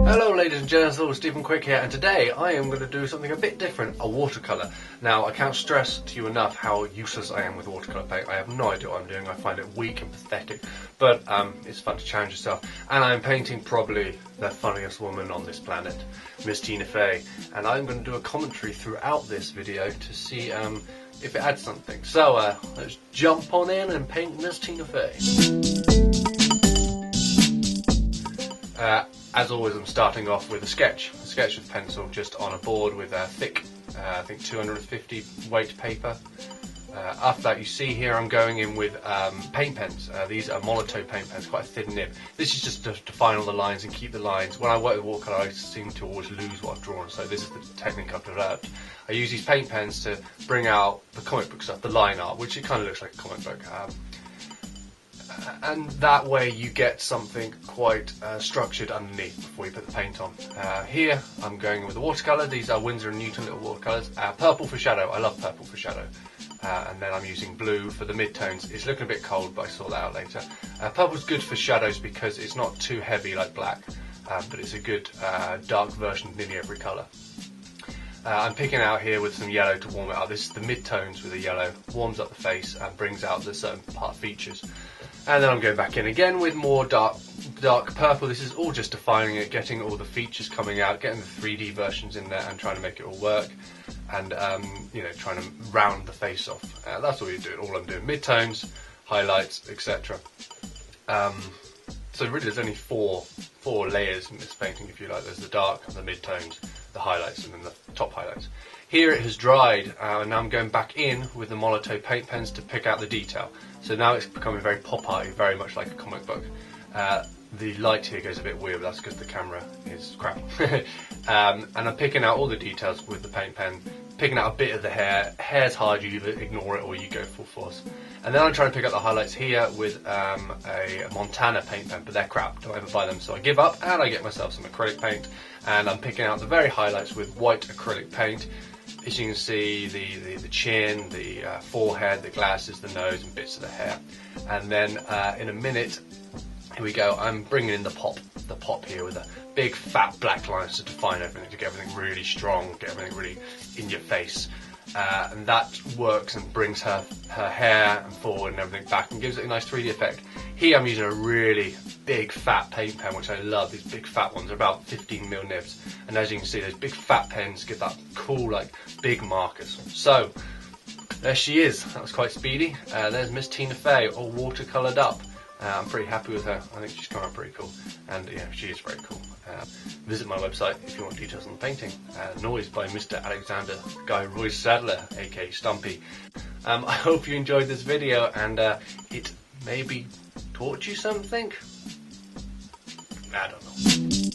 Hello ladies and gentlemen, Stephen Quick here, and today I am going to do something a bit different, a watercolour. Now, I can't stress to you enough how useless I am with watercolour paint. I have no idea what I'm doing, I find it weak and pathetic, but it's fun to challenge yourself. And I'm painting probably the funniest woman on this planet, Miss Tina Fey, and I'm going to do a commentary throughout this video to see if it adds something. So let's jump on in and paint Miss Tina Fey. As always, I'm starting off with a sketch with pencil, just on a board with a thick, I think 250 weight paper. After that, you see here I'm going in with paint pens. These are monotone paint pens, quite a thin nib. This is just to define all the lines and keep the lines. When I work with watercolour, I seem to always lose what I've drawn, so this is the technique I've developed. I use these paint pens to bring out the comic book stuff, the line art, which it kind of looks like a comic book. And that way you get something quite structured underneath before you put the paint on. Here I'm going with the watercolour. These are Winsor & Newton little watercolours. Purple for shadow, I love purple for shadow. And then I'm using blue for the midtones. It's looking a bit cold, but I saw that out later. Purple's good for shadows because it's not too heavy like black, but it's a good dark version of nearly every colour. I'm picking out here with some yellow to warm it up. This is the midtones with the yellow, warms up the face and brings out the certain part features. And then I'm going back in again with more dark purple. This is all just defining it, getting all the features coming out, getting the 3D versions in there and trying to make it all work. And you know, trying to round the face off. That's all you're doing. All I'm doing: midtones, highlights, etc. So really, there's only four layers in this painting, if you like. There's the dark, the midtones, the highlights, and then the top highlights. Here it has dried, and now I'm going back in with the monotone paint pens to pick out the detail. So now it's becoming very pop-art, very much like a comic book. The light here goes a bit weird, but that's because the camera is crap. And I'm picking out all the details with the paint pen, picking out a bit of the hair. Hair's hard, you either ignore it or you go full force. And then I'm trying to pick up the highlights here with a Montana paint pen, but they're crap, don't ever buy them. So I give up and I get myself some acrylic paint, and I'm picking out the very highlights with white acrylic paint. As you can see, the chin, the forehead, the glasses, the nose and bits of the hair. And then in a minute, here we go, I'm bringing in the pop here with a big fat black lines to define everything, to get everything really strong, get everything really in your face. And that works and brings her hair and forward and everything back and gives it a nice 3D effect. Here I'm using a really big fat paint pen, which I love. These big fat ones are about 15mm nibs, and as you can see, those big fat pens give that cool, like, big markers. So there she is. That was quite speedy. There's Miss Tina Fey, all watercoloured up. I'm pretty happy with her. I think she's come out pretty cool, and yeah, she is very cool. Visit my website if you want details on the painting. Noise by Mr. Alexander Guy Roy Sadler, aka Stumpy. I hope you enjoyed this video, and it maybe taught you something? I don't know.